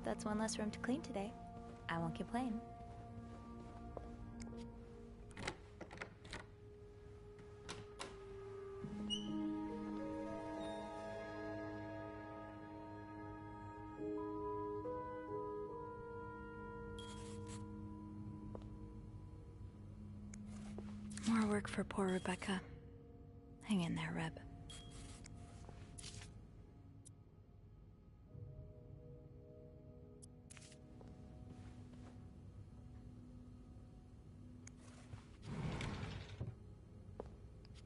That's one less room to clean today. I won't complain. More work for poor Rebecca. Hang in there, Reb.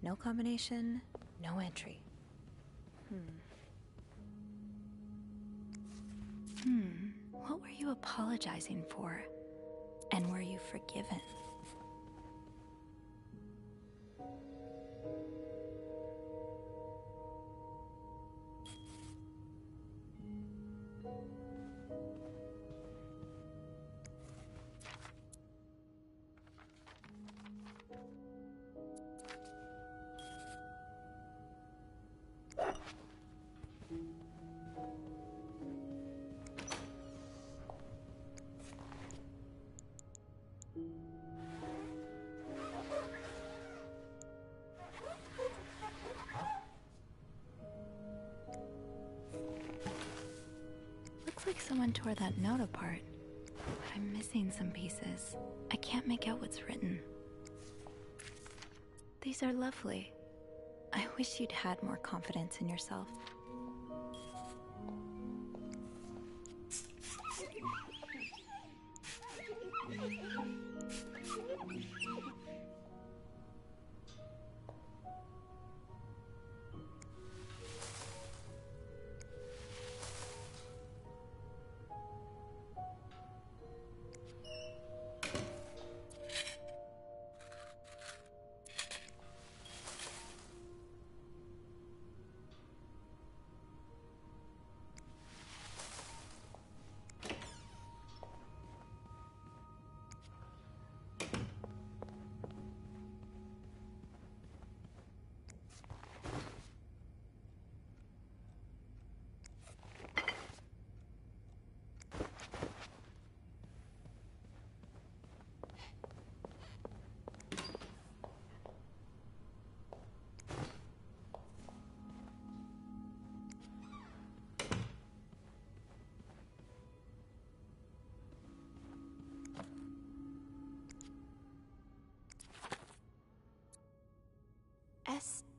No combination, no entry. What were you apologizing for? And were you forgiven? Looks like someone tore that note apart, but I'm missing some pieces. I can't make out what's written. These are lovely. I wish you'd had more confidence in yourself.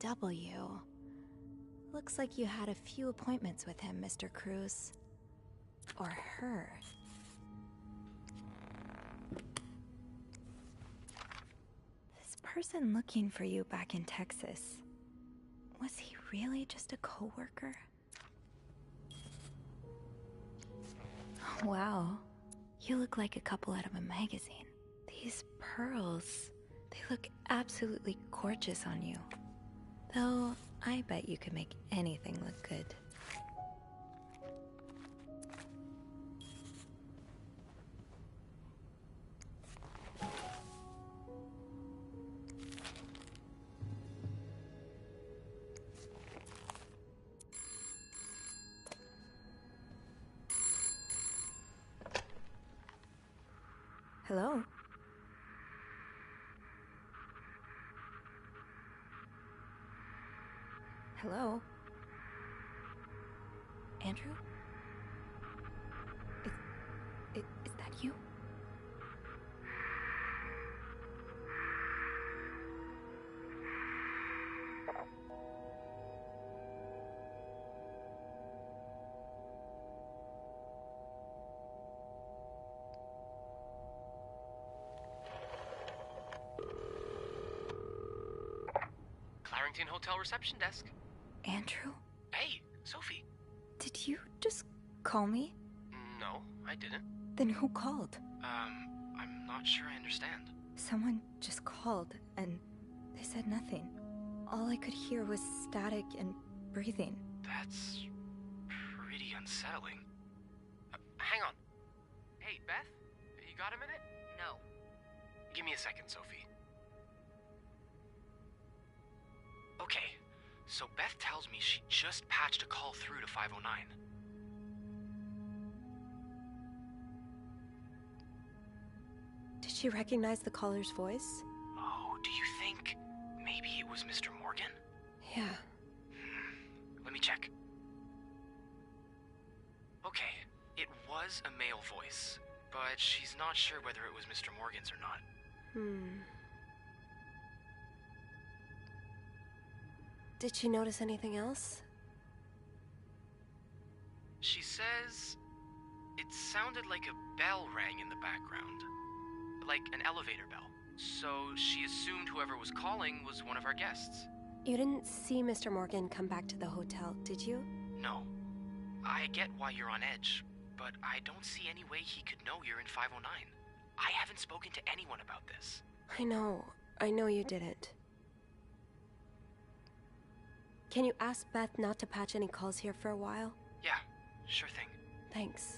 SW. Looks like you had a few appointments with him, Mr. Cruz. Or her. This person looking for you back in Texas, was he really just a coworker? Wow. You look like a couple out of a magazine. These pearls, they look absolutely gorgeous on you. Though, I bet you could make anything look good. Hello? Hello? Andrew? Is that you? Clarington Hotel reception desk. Andrew? Hey, Sophie. Did you just call me? No, I didn't. Then who called? I'm not sure I understand. Someone just called, and they said nothing. All I could hear was static and breathing. That's pretty unsettling. Hang on. Hey, Beth? You got a minute? No. Give me a second, Sophie. Okay, so Beth tells me she just patched a call through to 509. she recognize the caller's voice? Oh, do you think maybe it was Mr. Morgan? Yeah. Let me check. Okay, it was a male voice, but she's not sure whether it was Mr. Morgan's or not. Did she notice anything else? She says it sounded like a bell rang in the background, like an elevator bell. So she assumed whoever was calling was one of our guests. You didn't see Mr. Morgan come back to the hotel, did you? No. I get why you're on edge, but I don't see any way he could know you're in 509. I haven't spoken to anyone about this. I know you didn't. Can you ask Beth not to patch any calls here for a while? Yeah, sure thing. Thanks.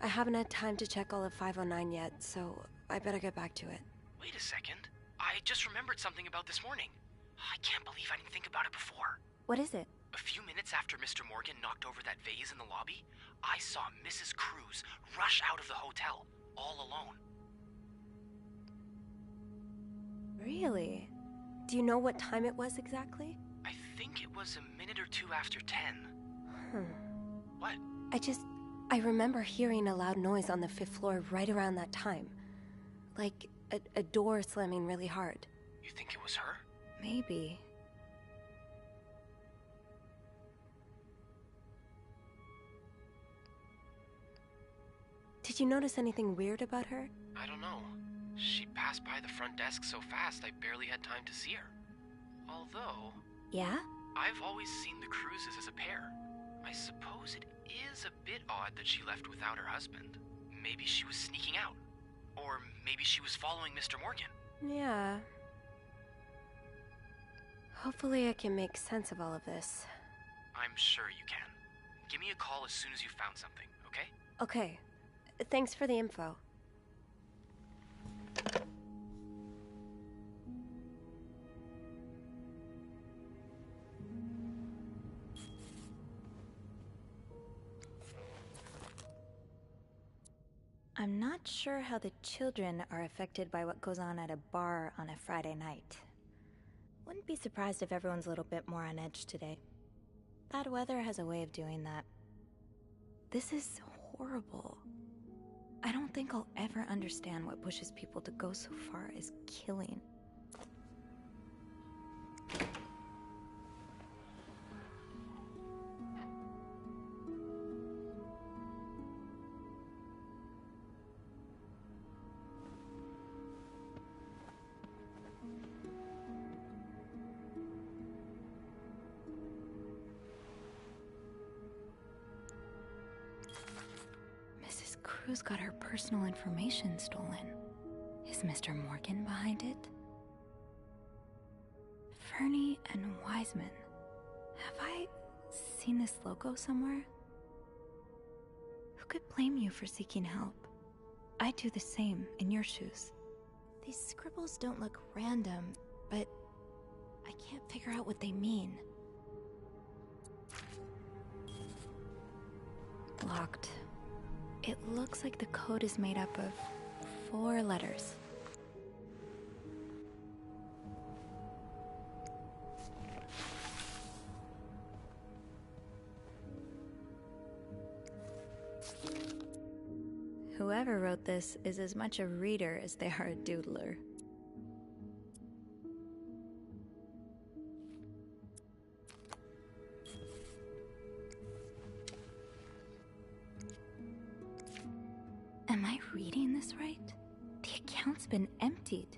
I haven't had time to check all of 509 yet, so I better get back to it. Wait a second. I just remembered something about this morning. I can't believe I didn't think about it before. What is it? A few minutes after Mr. Morgan knocked over that vase in the lobby, I saw Mrs. Cruz rush out of the hotel, all alone. Really? Do you know what time it was exactly? I think it was a minute or two after 10. What? I remember hearing a loud noise on the 5th floor right around that time. Like a door slamming really hard. You think it was her? Maybe. Did you notice anything weird about her? I don't know. She passed by the front desk so fast I barely had time to see her. Although, Yeah? I've always seen the Cruzes as a pair. I suppose it is a bit odd that she left without her husband. Maybe she was sneaking out. Or maybe she was following Mr. Morgan. Yeah. Hopefully I can make sense of all of this. I'm sure you can. Give me a call as soon as you found something, okay? Okay. Thanks for the info. I'm not sure how the children are affected by what goes on at a bar on a Friday night. Wouldn't be surprised if everyone's a little bit more on edge today. Bad weather has a way of doing that. This is horrible. I don't think I'll ever understand what pushes people to go so far as killing. Cruz got her personal information stolen. Is Mr. Morgan behind it? Fernie and Wiseman. Have I seen this logo somewhere? Who could blame you for seeking help? I'd do the same in your shoes. These scribbles don't look random, but I can't figure out what they mean. Locked. It looks like the code is made up of 4 letters. Whoever wrote this is as much a reader as they are a doodler. Am I reading this right? The account's been emptied.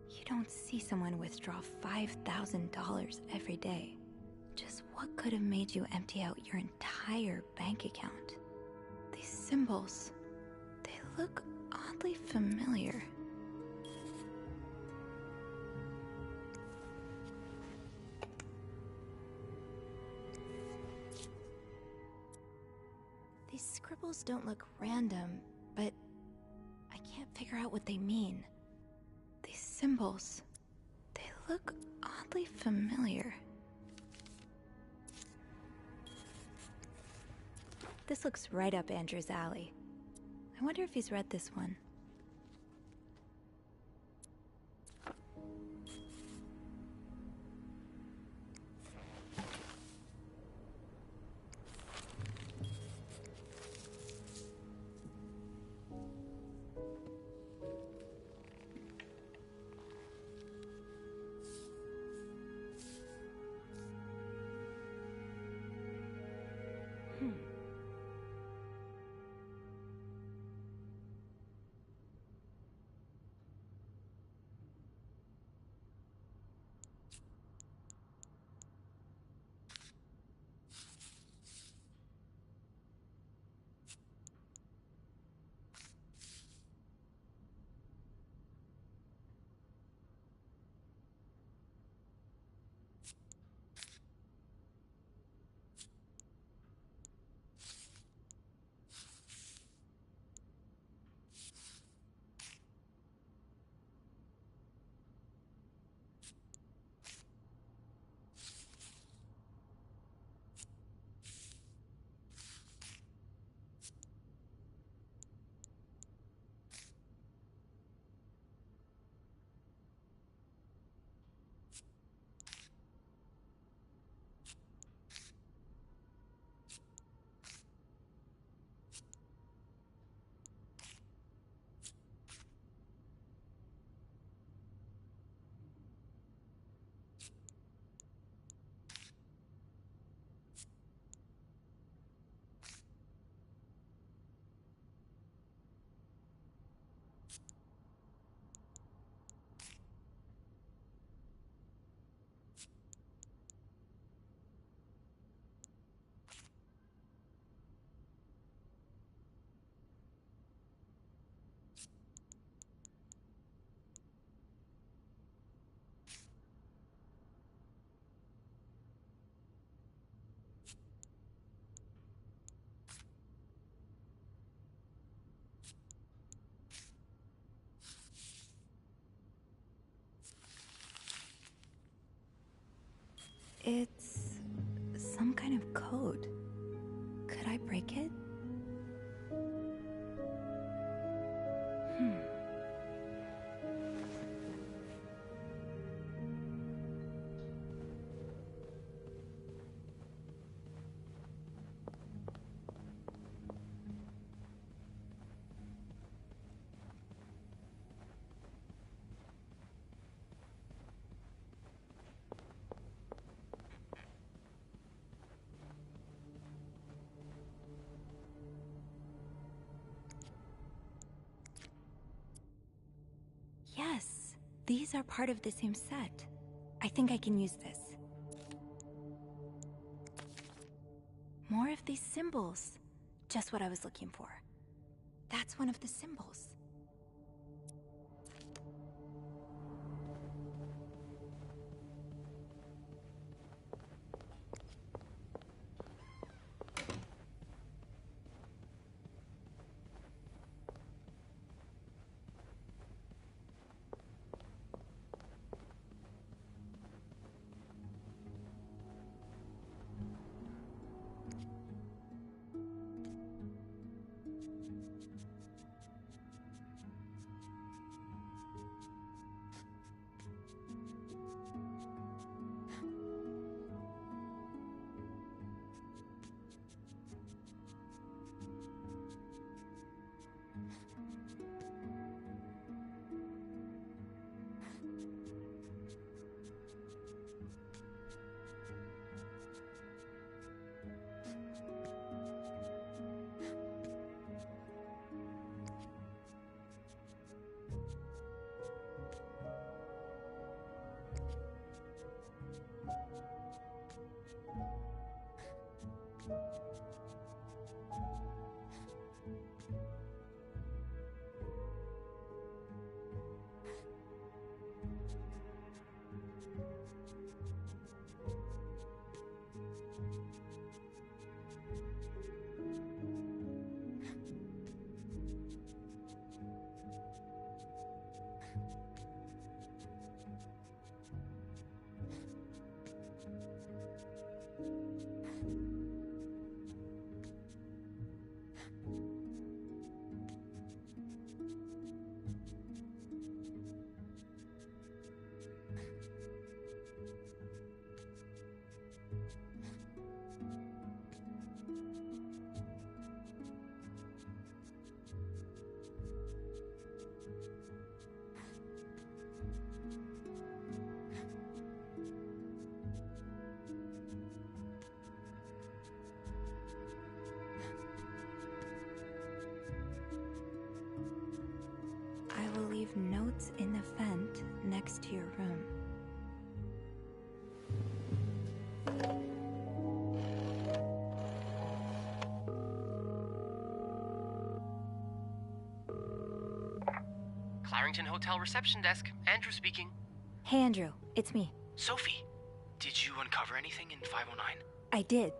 You don't see someone withdraw $5,000 every day. Just what could have made you empty out your entire bank account? These symbols, they look oddly familiar. These scribbles don't look random, but I can't figure out what they mean. These symbols, they look oddly familiar. This looks right up Andrew's alley. I wonder if he's read this one. It's some kind of code. Could I break it? Yes, these are part of the same set. I think I can use this. More of these symbols. Just what I was looking for. That's one of the symbols. leave notes in the vent next to your room. Clarington Hotel reception desk. Andrew speaking. Hey Andrew, it's me. Sophie, did you uncover anything in 509? I did.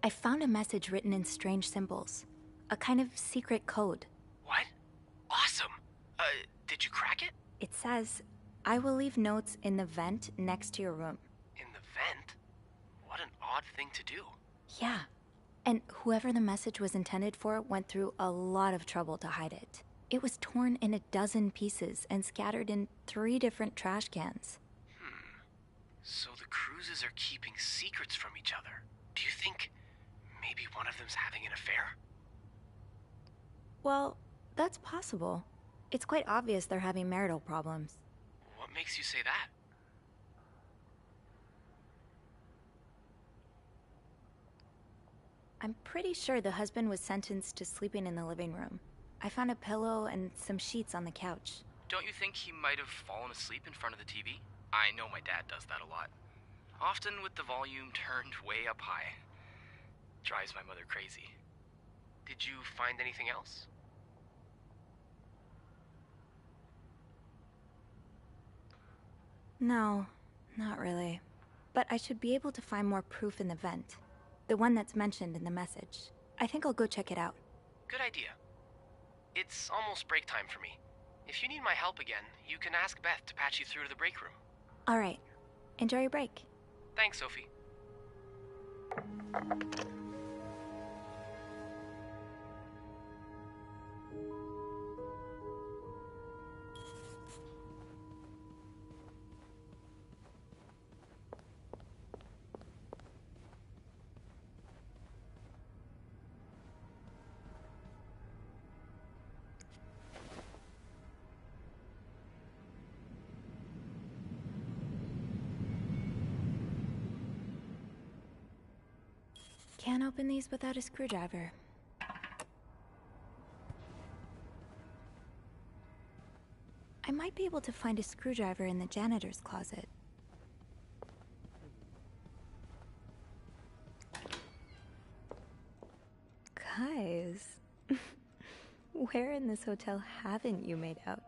I found a message written in strange symbols. A kind of secret code. What? Awesome! Did you crack it? It says, I will leave notes in the vent next to your room. In the vent? What an odd thing to do. Yeah. And whoever the message was intended for went through a lot of trouble to hide it. It was torn in a dozen pieces and scattered in 3 different trash cans. So the Cruises are keeping secrets from each other. Do you think maybe one of them's having an affair? Well, that's possible. It's quite obvious they're having marital problems. What makes you say that? I'm pretty sure the husband was sentenced to sleeping in the living room. I found a pillow and some sheets on the couch. Don't you think he might have fallen asleep in front of the TV? I know my dad does that a lot. Often with the volume turned way up high. Drives my mother crazy. Did you find anything else? No, not really. But I should be able to find more proof in the vent. The one that's mentioned in the message. I think I'll go check it out. Good idea. It's almost break time for me. If you need my help again, you can ask Beth to patch you through to the break room. All right. Enjoy your break. Thanks, Sophie. Can't open these without a screwdriver. I might be able to find a screwdriver in the janitor's closet. Guys, where in this hotel haven't you made out?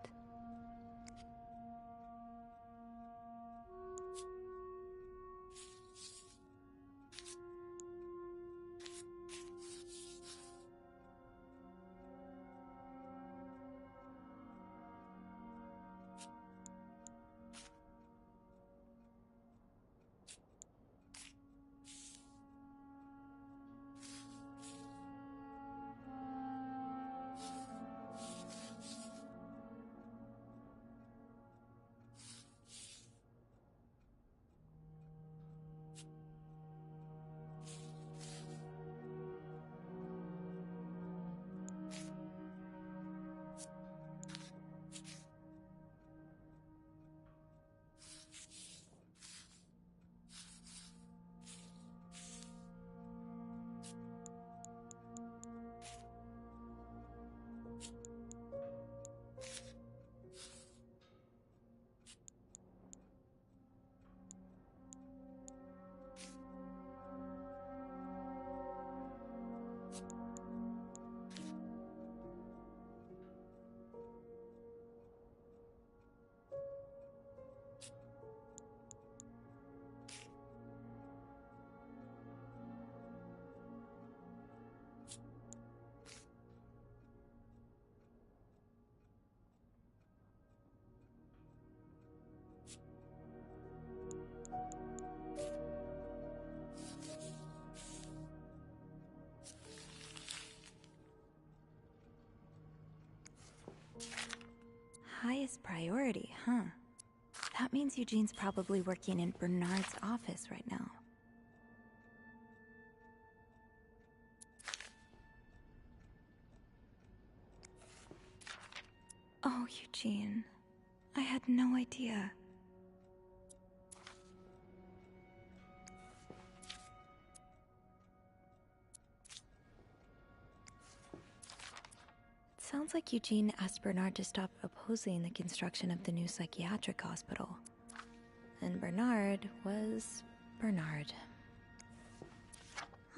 Highest priority, huh? That means Eugene's probably working in Bernard's office right now. Oh, Eugene. I had no idea. Sounds like Eugene asked Bernard to stop opposing the construction of the new psychiatric hospital. And Bernard was Bernard.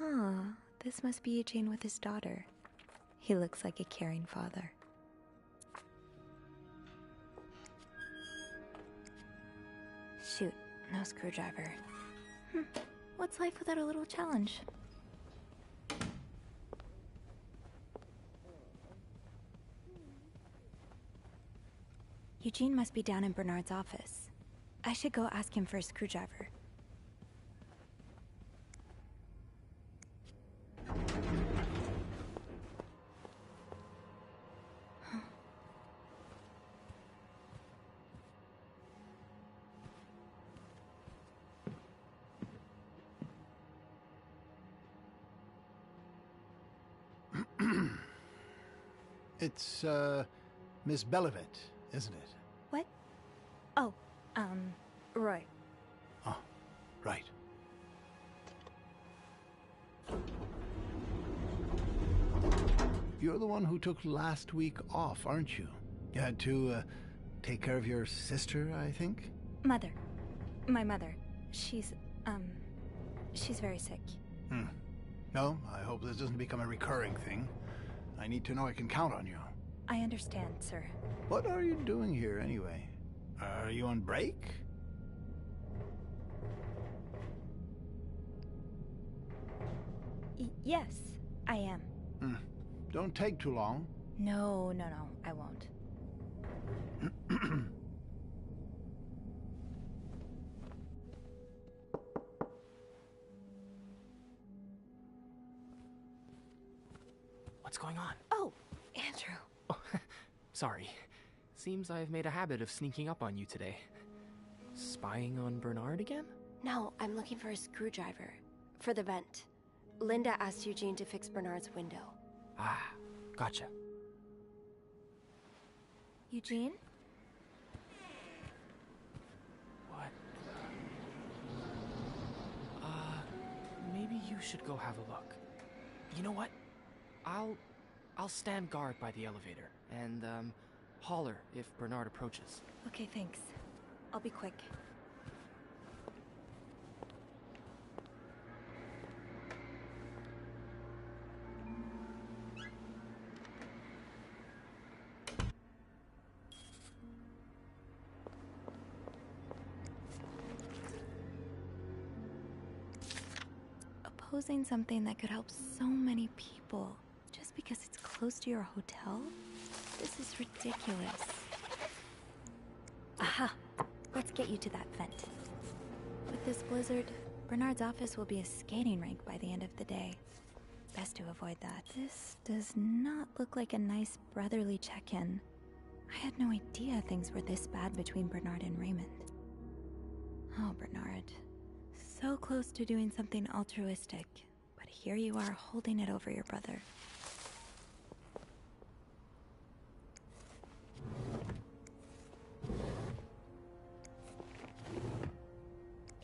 Ah, this must be Eugene with his daughter. He looks like a caring father. Shoot, no screwdriver. What's life without a little challenge? Eugene must be down in Bernard's office. I should go ask him for a screwdriver. It's, Miss Belivet, isn't it? What? Oh, Roy. Oh, right. You're the one who took last week off, aren't you? You had to, take care of your sister, I think? Mother. My mother. She's very sick. No, I hope this doesn't become a recurring thing. I need to know I can count on you. I understand, sir. What are you doing here, anyway? Are you on break? Yes, I am. Don't take too long. No, I won't. What's going on? Oh, Andrew. Oh, sorry. Seems I've made a habit of sneaking up on you today. Spying on Bernard again? No, I'm looking for a screwdriver. For the vent. Linda asked Eugene to fix Bernard's window. Ah, gotcha. Eugene? What? Maybe you should go have a look. You know what? I'll stand guard by the elevator and, holler if Bernard approaches. Okay, thanks. I'll be quick. Opposing something that could help so many people just because it's close to your hotel? This is ridiculous. Aha! Let's get you to that vent. With this blizzard, Bernard's office will be a skating rink by the end of the day. Best to avoid that. This does not look like a nice brotherly check-in. I had no idea things were this bad between Bernard and Raymond. Oh, Bernard. So close to doing something altruistic, but here you are holding it over your brother.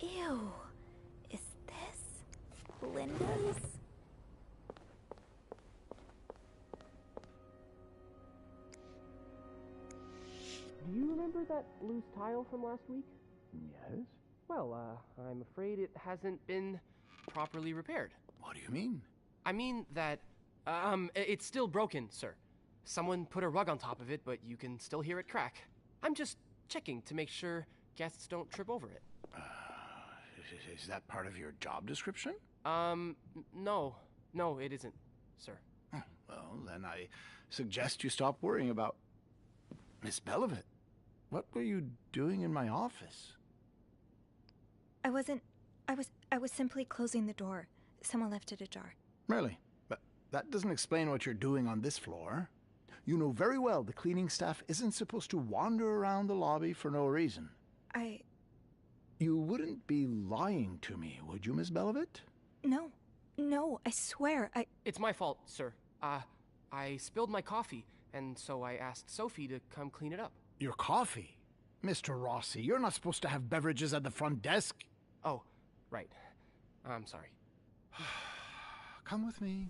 Ew. Is this Linda's? Do you remember that loose tile from last week? Yes? Well, I'm afraid it hasn't been properly repaired. What do you mean? I mean that, it's still broken, sir. Someone put a rug on top of it, but you can still hear it crack. I'm just checking to make sure guests don't trip over it. Is that part of your job description? No, it isn't, sir. Oh, well, then I suggest you stop worrying about Miss Belivet. What were you doing in my office? I was simply closing the door. Someone left it ajar. Really? But that doesn't explain what you're doing on this floor. You know very well the cleaning staff isn't supposed to wander around the lobby for no reason. You wouldn't be lying to me, would you, Miss Belivet? No, I swear, It's my fault, sir. I spilled my coffee, and so I asked Sophie to come clean it up. Your coffee? Mr. Rossi, you're not supposed to have beverages at the front desk. Oh, right. I'm sorry. Come with me.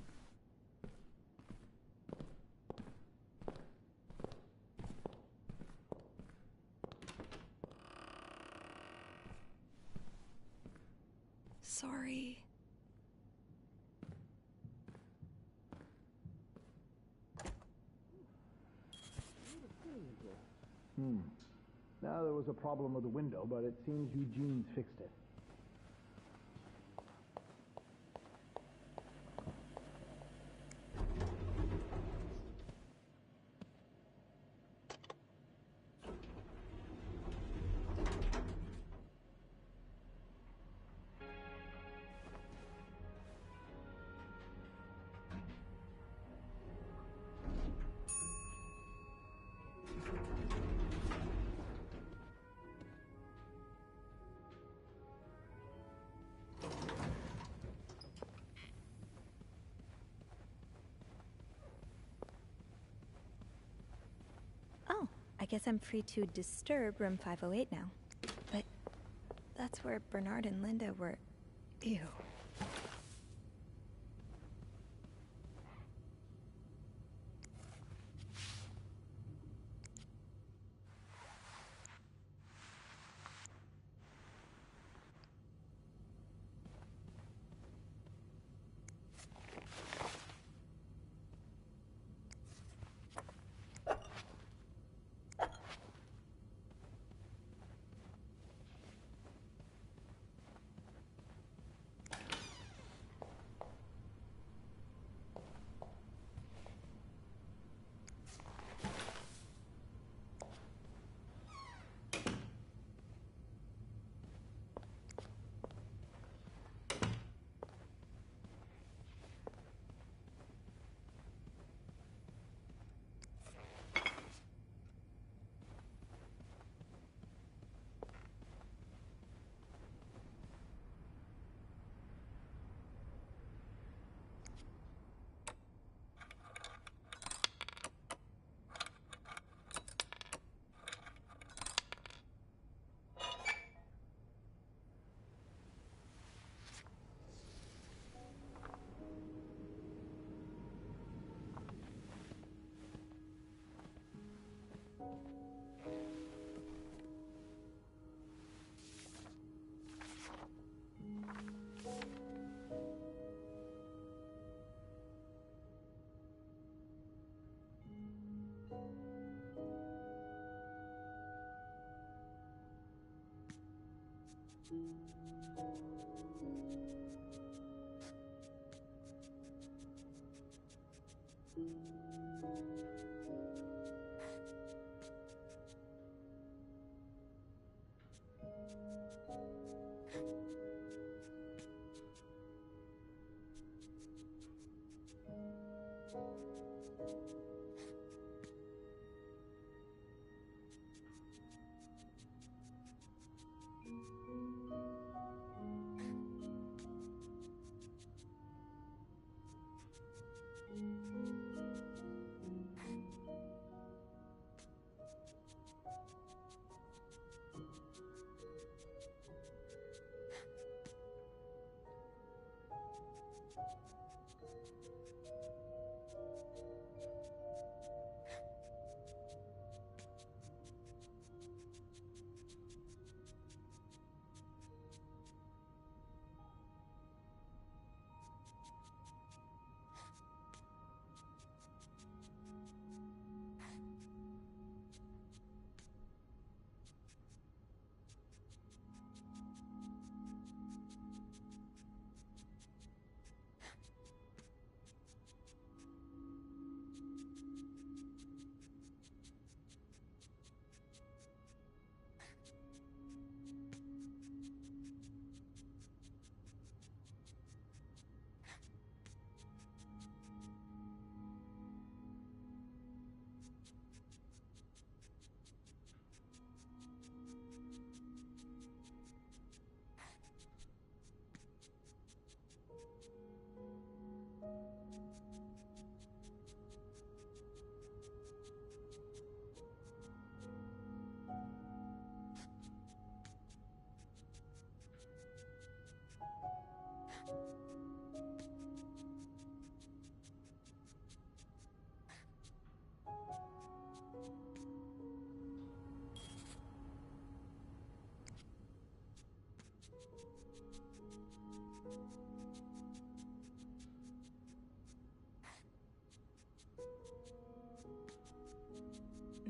Now, there was a problem with the window, but it seems Eugene's fixed it. Oh, I guess I'm free to disturb room 508 now. But that's where Bernard and Linda were. Ew.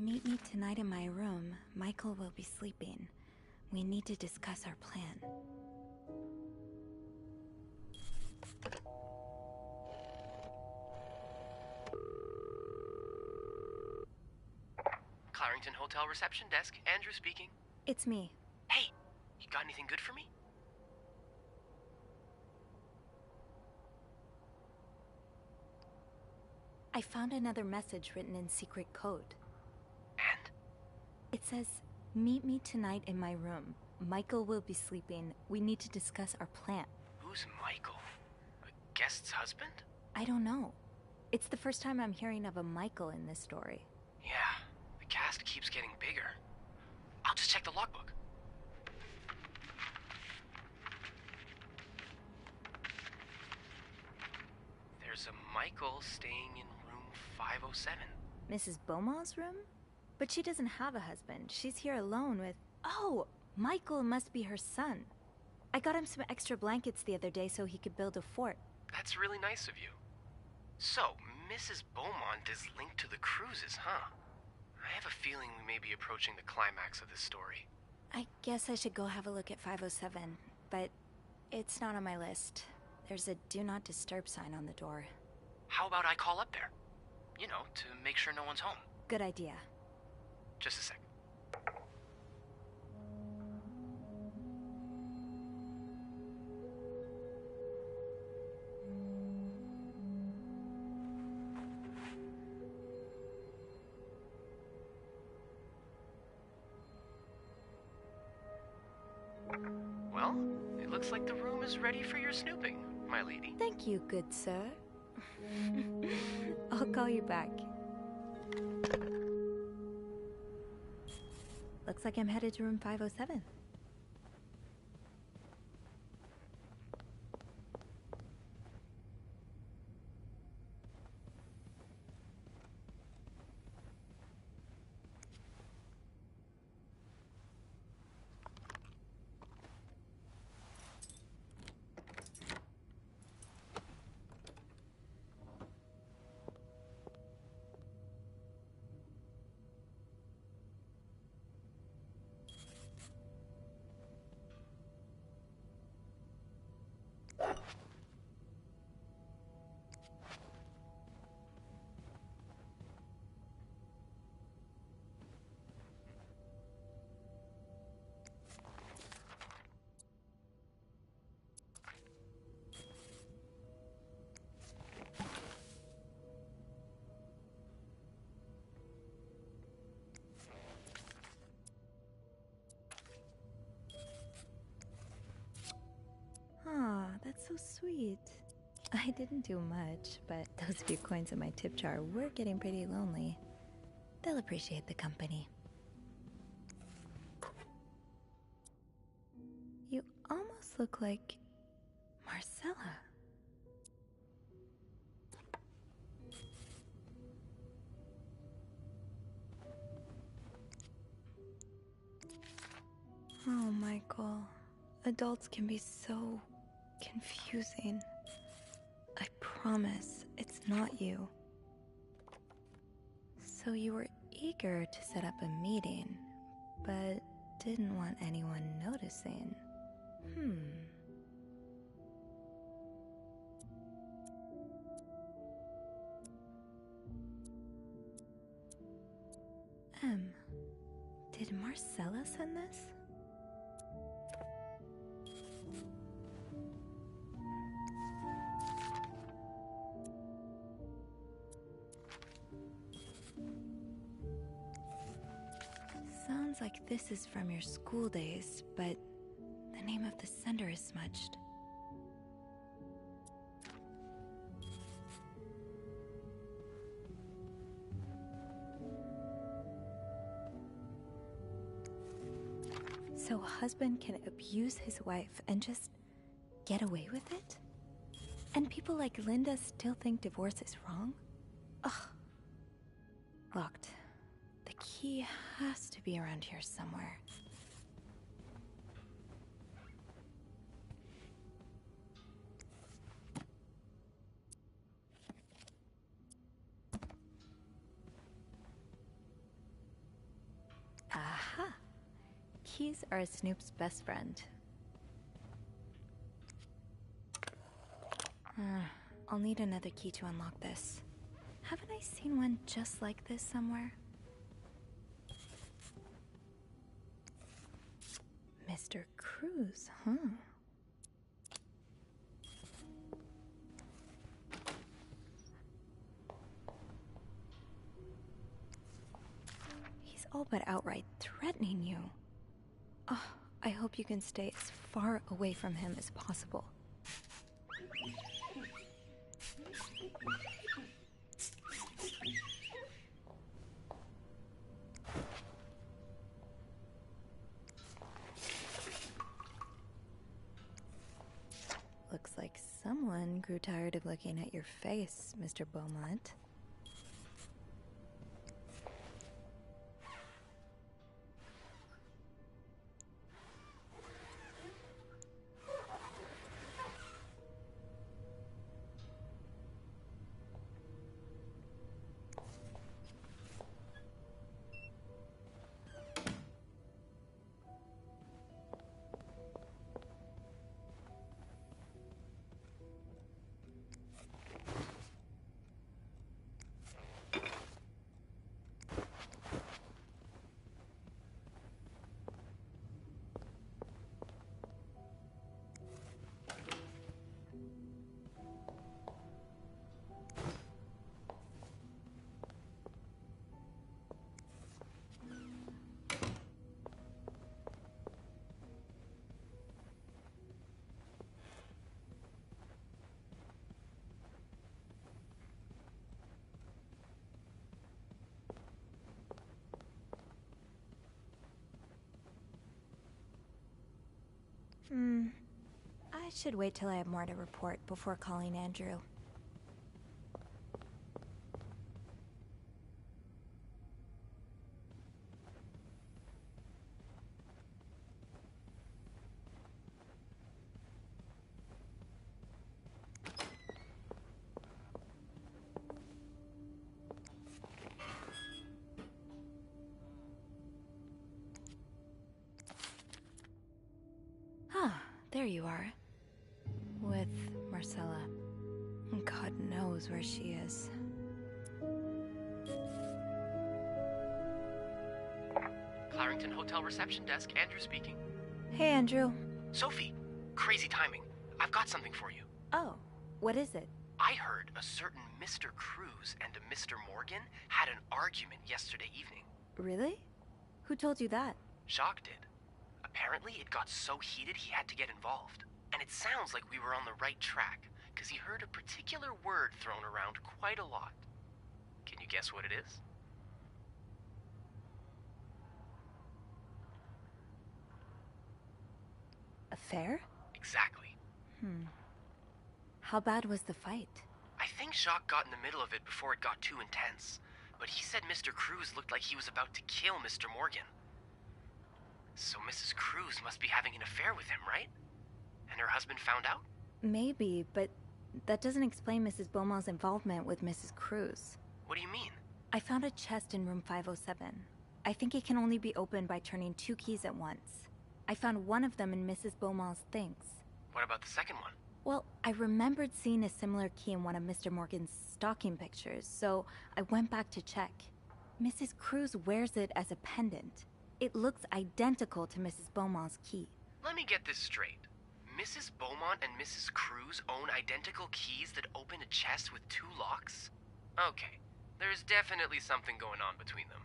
Meet me tonight in my room. Michael will be sleeping. We need to discuss our plan. Clarington Hotel reception desk. Andrew speaking. It's me. Hey, you got anything good for me? I found another message written in secret code. And? It says, meet me tonight in my room. Michael will be sleeping. We need to discuss our plan. Who's Michael? A guest's husband? I don't know. It's the first time I'm hearing of a Michael in this story. Yeah, the cast keeps getting bigger. I'll just check the logbook. There's a Michael staying in room 507. Mrs. Beaumont's room? But she doesn't have a husband. She's here alone with... Oh! Michael must be her son. I got him some extra blankets the other day so he could build a fort. That's really nice of you. So, Mrs. Beaumont is linked to the cruises, huh? I have a feeling we may be approaching the climax of this story. I guess I should go have a look at 507, but it's not on my list. There's a do not disturb sign on the door. How about I call up there? You know, to make sure no one's home. Good idea. Just a sec. Well, it looks like the room is ready for your snooping, my lady. Thank you, good sir. I'll call you back. Looks like I'm headed to room 507. Aw, that's so sweet. I didn't do much, but those few coins in my tip jar were getting pretty lonely. They'll appreciate the company. You almost look like Marcella. Oh, Michael. Adults can be so confusing. I promise it's not you. So you were eager to set up a meeting, but didn't want anyone noticing. Did Marcella send this? Sounds like this is from your school days, but the name of the sender is smudged. So a husband can abuse his wife and just get away with it? And people like Linda still think divorce is wrong? Ugh. Locked. The key has to be around here somewhere. keys are Snoop's best friend. I'll need another key to unlock this. Haven't I seen one just like this somewhere? Mr. Cruz, huh? He's all but outright threatening you. Oh, I hope you can stay as far away from him as possible. Looks like someone grew tired of looking at your face, Mr. Beaumont. I should wait till I have more to report before calling Andrew. Ah, there you are. With Marcella. God knows where she is. Clarington Hotel reception desk, Andrew speaking. Hey, Andrew. Sophie, crazy timing. I've got something for you. Oh, what is it? I heard a certain Mr. Cruz and a Mr. Morgan had an argument yesterday evening. Really? Who told you that? Jacques did. Apparently, it got so heated he had to get involved. And it sounds like we were on the right track, because he heard a particular word thrown around quite a lot. Can you guess what it is? Affair? Exactly. How bad was the fight? I think Jacques got in the middle of it before it got too intense, but he said Mr. Cruz looked like he was about to kill Mr. Morgan. So Mrs. Cruz must be having an affair with him, right? And her husband found out? Maybe, but that doesn't explain Mrs. Beaumont's involvement with Mrs. Cruz. What do you mean? I found a chest in room 507. I think it can only be opened by turning 2 keys at once. I found one of them in Mrs. Beaumont's things. What about the second one? Well, I remembered seeing a similar key in one of Mr. Morgan's stocking pictures, so I went back to check. Mrs. Cruz wears it as a pendant. It looks identical to Mrs. Beaumont's key. Let me get this straight. Mrs. Beaumont and Mrs. Cruz own identical keys that open a chest with 2 locks? Okay, there's definitely something going on between them.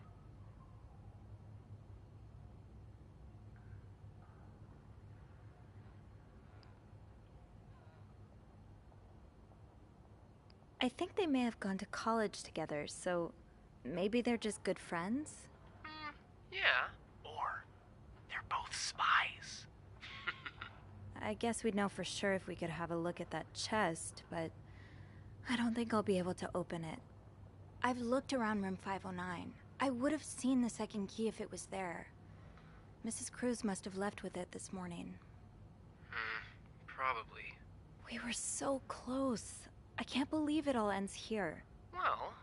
I think they may have gone to college together, so maybe they're just good friends? Yeah. Or they're both spies. I guess we'd know for sure if we could have a look at that chest, but I don't think I'll be able to open it. I've looked around room 509. I would have seen the second key if it was there. Mrs. Cruz must have left with it this morning. Probably. We were so close. I can't believe it all ends here. Well,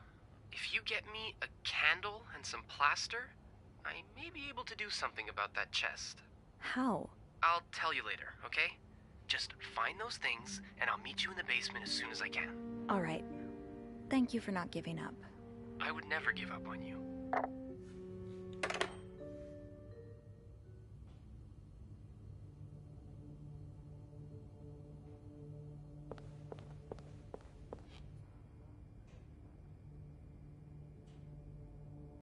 if you get me a candle and some plaster, I may be able to do something about that chest. How? I'll tell you later, okay? Just find those things, and I'll meet you in the basement as soon as I can. All right. Thank you for not giving up. I would never give up on you.